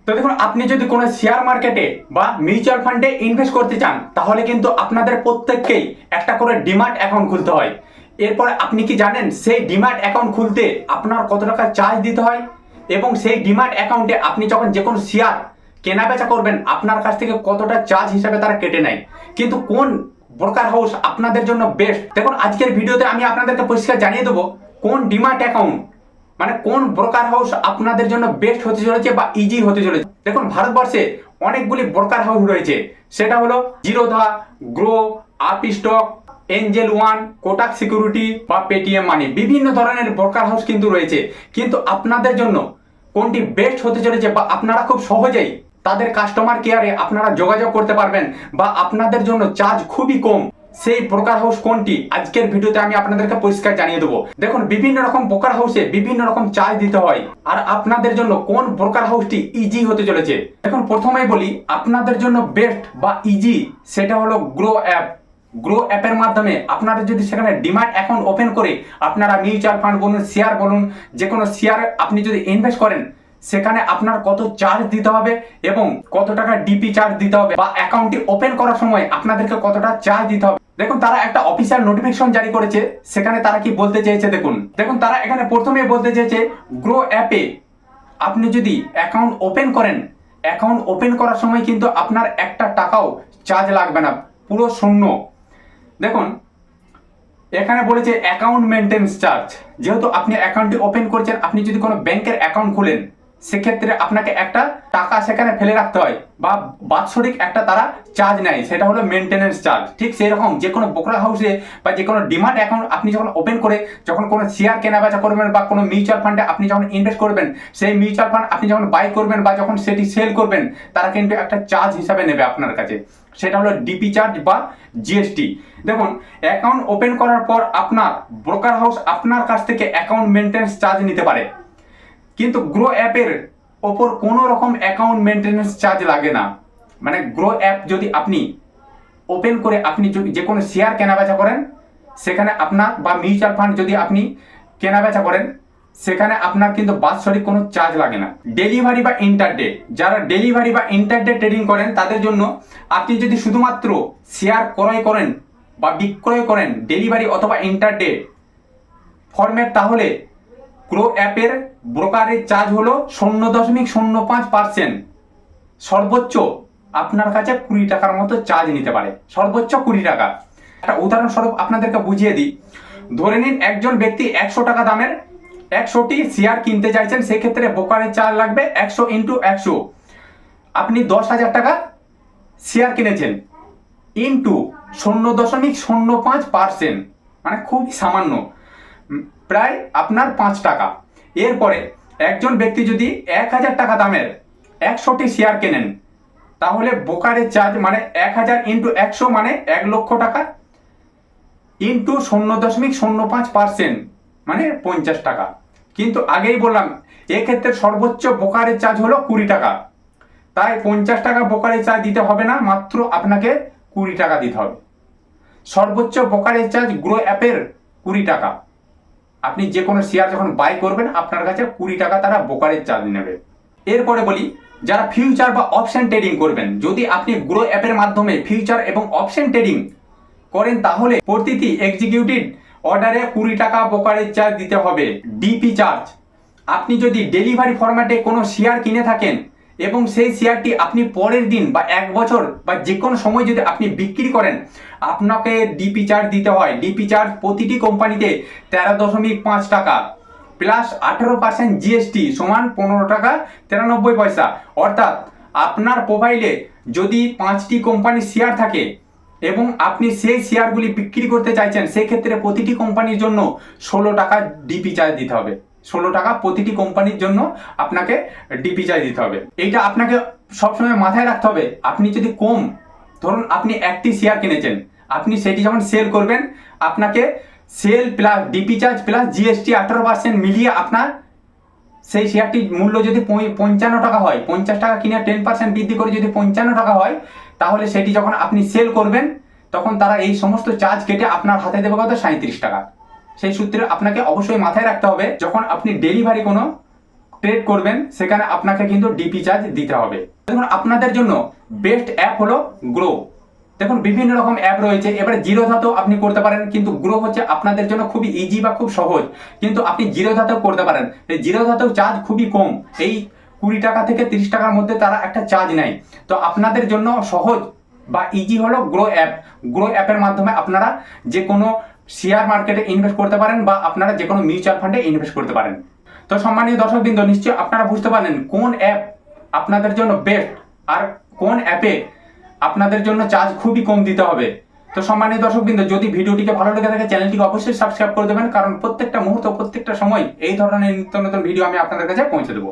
তো দেখুন, আপনি যদি কোনো শেয়ার মার্কেটে বা মিউচুয়াল ফান্ডে ইনভেস্ট করতে চান তাহলে কিন্তু আপনাদের প্রত্যেককেই একটা করে ডিম্যাট অ্যাকাউন্ট খুলতে হয়। এরপর আপনি কি জানেন সেই ডিম্যাট অ্যাকাউন্ট খুলতে আপনার কত টাকা চার্জ দিতে হয়, এবং সেই ডিম্যাট অ্যাকাউন্টে আপনি যখন যে কোনো শেয়ার কেনা বেচা করবেন আপনার কাছ থেকে কতটা চার্জ হিসাবে তারা কেটে নেয়। কিন্তু কোন ব্রোকার হাউস আপনাদের জন্য বেস্ট, দেখুন আজকের ভিডিওতে আমি আপনাদেরকে পরিষ্কার জানিয়ে দেবো কোন ডিম্যাট অ্যাকাউন্ট মানে কোন ব্রোকার হাউস আপনাদের জন্য বেস্ট হতে চলেছে বা ইজি হতে চলেছে। দেখুন, ভারতবর্ষে অনেকগুলি ব্রোকার হাউস রয়েছে, সেটা হলো Zerodha, grow, up stock, Angel one, Kotak security বা পেটিএম মানি, বিভিন্ন ধরনের ব্রোকার হাউস কিন্তু রয়েছে। কিন্তু আপনাদের জন্য কোনটি বেস্ট হতে চলেছে বা আপনারা খুব সহজেই তাদের কাস্টমার কেয়ারে আপনারা যোগাযোগ করতে পারবেন বা আপনাদের জন্য চার্জ খুবই কম, সেই ব্রোকার হাউস কোনটি আজকের ভিডিওতে আমি আপনাদেরকে পরিষ্কার জানিয়ে দেবো। দেখুন, বিভিন্ন রকম ব্রোকার হাউসে বিভিন্ন রকম চার্জ দিতে হয়, আর আপনাদের জন্য কোন ব্রোকার হাউসটি ইজি হতে চলেছে। দেখুন, প্রথমেই বলি আপনাদের জন্য বেস্ট বা ইজি সেটা হলো গ্রো অ্যাপ। গ্রো অ্যাপের মাধ্যমে আপনারা যদি সেখানে ডিম্যাট অ্যাকাউন্ট ওপেন করে আপনারা মিউচুয়াল ফান্ড বলুন, শেয়ার বলুন, যে কোনো শেয়ার আপনি যদি ইনভেস্ট করেন সেখানে আপনার কত চার্জ দিতে হবে এবং কত টাকা ডিপি চার্জ দিতে হবে, বা অ্যাকাউন্টটি ওপেন করার সময় আপনাদেরকে কতটা চার্জ দিতে হবে। দেখুন, তারা একটা অফিসিয়াল নোটিফিকেশন জারি করেছে, সেখানে তারা কি বলতে চেয়েছে দেখুন। দেখুন, তারা এখানে প্রথমে বলতে চেয়েছে গ্রো অ্যাপে আপনি যদি অ্যাকাউন্ট ওপেন করেন, অ্যাকাউন্ট ওপেন করার সময় কিন্তু আপনার একটা টাকাও চার্জ লাগবে না, পুরো শূন্য। দেখুন, এখানে বলেছে অ্যাকাউন্ট মেনটেন্স চার্জ। যেহেতু আপনি অ্যাকাউন্টটি ওপেন করছেন, আপনি যদি কোনো ব্যাংকের অ্যাকাউন্ট খুলেন সেক্ষেত্রে আপনাকে একটা টাকা সেখানে ফেলে রাখতে হয় বা বাৎসরিক একটা তারা চার্জ নেয়, সেটা হলো মেনটেন্যান্স চার্জ। ঠিক সেই রকম যে কোনো ব্রোকার হাউসে বা যে কোনো ডিম্যাট অ্যাকাউন্ট আপনি যখন ওপেন করে যখন কোনো শেয়ার কেনা বেচা করবেন বা কোনো মিউচুয়াল ফান্ডে আপনি যখন ইনভেস্ট করবেন, সেই মিউচুয়াল ফান্ড আপনি যখন বাই করবেন বা যখন সেটি সেল করবেন তারা কিন্তু একটা চার্জ হিসাবে নেবে আপনার কাছে, সেটা হলো ডিপি চার্জ বা জিএসটি। দেখুন, অ্যাকাউন্ট ওপেন করার পর আপনার ব্রোকার হাউস আপনার কাছ থেকে অ্যাকাউন্ট মেনটেন্যান্স চার্জ নিতে পারে, কিন্তু গ্রো অ্যাপের ওপর কোনো রকম অ্যাকাউন্ট মেনটেন্যান্স চার্জ লাগে না। মানে গ্রো অ্যাপ যদি আপনি ওপেন করে আপনি যদি যে কোনো শেয়ার কেনাবেচা করেন সেখানে আপনার, বা মিউচুয়াল ফান্ড যদি আপনি কেনাবেচা করেন সেখানে আপনার কিন্তু বাৎসরিক কোনো চার্জ লাগে না। ডেলিভারি বা ইন্টারডে, যারা ডেলিভারি বা ইন্টারডে ট্রেডিং করেন তাদের জন্য আপনি যদি শুধুমাত্র শেয়ার ক্রয় করেন বা বিক্রয় করেন ডেলিভারি অথবা ইন্টারডে ফরম্যাট, তাহলে গ্রো অ্যাপের ব্রোকারের চার্জ হলো 0.05%। সর্বোচ্চ আপনার কাছে 20 টাকার মতো চার্জ নিতে পারে, সর্বোচ্চ 20 টাকা। একটা উদাহরণস্বরূপ আপনাদেরকে বুঝিয়ে দিই। ধরে নিন একজন ব্যক্তি 100 টাকা দামের 100টি শেয়ার কিনতে চাইছেন, সেক্ষেত্রে ব্রোকারের চার্জ লাগবে 100 × 100। আপনি 10,000 টাকা শেয়ার কিনেছেন ইন্টু 0.05%, মানে খুব সামান্য, প্রায় আপনার 5 টাকা। এরপরে একজন ব্যক্তি যদি 1000 টাকা দামের 100টি শেয়ার কেনেন তাহলে ব্রোকারের চার্জ মানে 1000 × 100 মানে 1 লক্ষ টাকা ইন্টু 0.05% মানে 50 টাকা। কিন্তু আগেই বললাম এক্ষেত্রে সর্বোচ্চ ব্রোকারের চার্জ হলো 20 টাকা, তাই 50 টাকা ব্রোকারের চার্জ দিতে হবে না, মাত্র আপনাকে 20 টাকা দিতে হবে। সর্বোচ্চ ব্রোকারের চার্জ গ্রো অ্যাপের 20 টাকা। আপনি যে কোনো শেয়ার যখন বাই করবেন আপনার কাছে 20 টাকা তারা ব্রোকারের চার্জ নেবে। এরপরে বলি, যারা ফিউচার বা অপশন ট্রেডিং করবেন, যদি আপনি গ্রো অ্যাপের মাধ্যমে ফিউচার এবং অপশন ট্রেডিং করেন তাহলে প্রতিটি এক্সিকিউটিভ অর্ডারে 20 টাকা ব্রোকারেজ চার্জ দিতে হবে, ডিপি চার্জ। আপনি যদি ডেলিভারি ফরম্যাটে কোনো শেয়ার কিনে থাকেন এবং সেই শেয়ারটি আপনি পরের দিন বা 1 বছর বা যে কোনো সময় যদি আপনি বিক্রি করেন আপনাকে ডিপি চার্জ দিতে হয়। ডিপি চার্জ প্রতিটি কোম্পানিতে 13.5 টাকা প্লাস 18% জিএসটি সমান 15 টাকা 93 পয়সা। অর্থাৎ আপনার প্রোফাইলে যদি 5টি কোম্পানির শেয়ার থাকে এবং আপনি সেই শেয়ারগুলি বিক্রি করতে চাইছেন, সেক্ষেত্রে প্রতিটি কোম্পানির জন্য 16 টাকা ডিপি চার্জ দিতে হবে। 16 টাকা প্রতিটি কোম্পানির জন্য আপনাকে ডিপি চার্জ দিতে হবে। এইটা আপনাকে সবসময় মাথায় রাখতে হবে। আপনি যদি কম, ধরুন আপনি একটি শেয়ার কিনেছেন, আপনি সেটি যখন সেল করবেন আপনাকে sell plus DP charge plus GST 18% মিলিয়ে আপনার সেই শেয়ারটির মূল্য যদি 55 টাকা হয়, 50 টাকা কিনে 10% বৃদ্ধি করে যদি 55 টাকা হয়, তাহলে সেটি যখন আপনি সেল করবেন তখন তারা এই সমস্ত চার্জ কেটে আপনার হাতে দেবে কত 37 টাকা। সেই সূত্রে আপনাকে অবশ্যই মাথায় রাখতে হবে যখন আপনি ডেলিভারি কোনো ট্রেড করবেন সেখানে আপনাকে কিন্তু ডিপি চার্জ দিতে হবে। দেখুন আপনাদের জন্য বেস্ট অ্যাপ হলো গ্রো। দেখুন বিভিন্ন রকম অ্যাপ রয়েছে, এবারে জিরোধাতেও আপনি করতে পারেন, কিন্তু গ্রো হচ্ছে আপনাদের জন্য খুবই ইজি বা খুব সহজ। কিন্তু আপনি জিরোধাতেও করতে পারেন, এই জিরোধাতেও চার্জ খুবই কম, এই 20 টাকা থেকে 30 টাকার মধ্যে তারা একটা চার্জ নেয়। তো আপনাদের জন্য সহজ বা ইজি হলো গ্রো অ্যাপ। গ্রো অ্যাপের মাধ্যমে আপনারা যে কোনো শেয়ার মার্কেটে ইনভেস্ট করতে পারেন বা আপনারা যে কোনো মিউচুয়াল ফান্ডে ইনভেস্ট করতে পারেন। তো সম্মানীয় দর্শকবৃন্দ, নিশ্চয়ই আপনারা বুঝতে পারলেন কোন অ্যাপ আপনাদের জন্য বেস্ট আর কোন অ্যাপে আপনাদের জন্য চার্জ খুবই কম দিতে হবে। তো সম্মানীয় দর্শকবৃন্দ, যদি ভিডিওটিকে ভালো লেগে থাকে চ্যানেলটিকে অবশ্যই সাবস্ক্রাইব করে দেবেন, কারণ প্রত্যেকটা মুহূর্ত প্রত্যেকটা সময় এই ধরনের নিত্য নতুন ভিডিও আমি আপনাদের কাছে পৌঁছে দেবো।